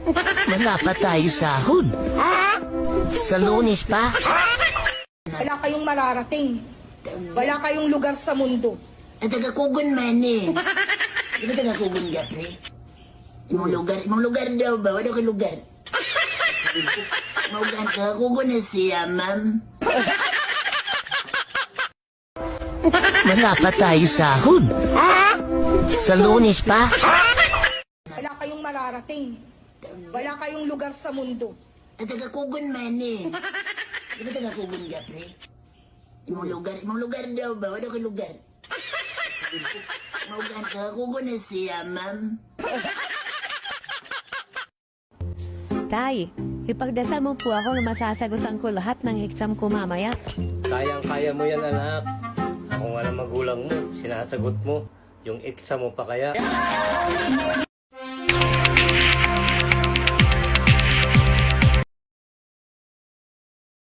Wala pa tayo sahod. Sa Lunes pa. Wala kayong mararating. Wala kayong lugar sa mundo. Ang taga-kugon man eh. Di ba taga-kugon ka, pre? Imong lugar daw ba? Wala ka lugar. Maugan taga-kugon na siya, ma'am. Wala pa tayo sahod. Sa Lunes pa. Wala kayong mararating. Wala kayong lugar sa mundo. Ang taga-kugon man eh. Di ba taga-kugon ka, pre? Imong lugar daw ba? Wala ka lugar. Maugan taga-kugon na siya, ma'am. Tay, ipagdasal mo po ako na masasagutan ko lahat ng exam ko mamaya. Kayang-kaya mo yan, anak. Ako nga ng magulang mo, sinasagot mo. Yung exam mo pa kaya.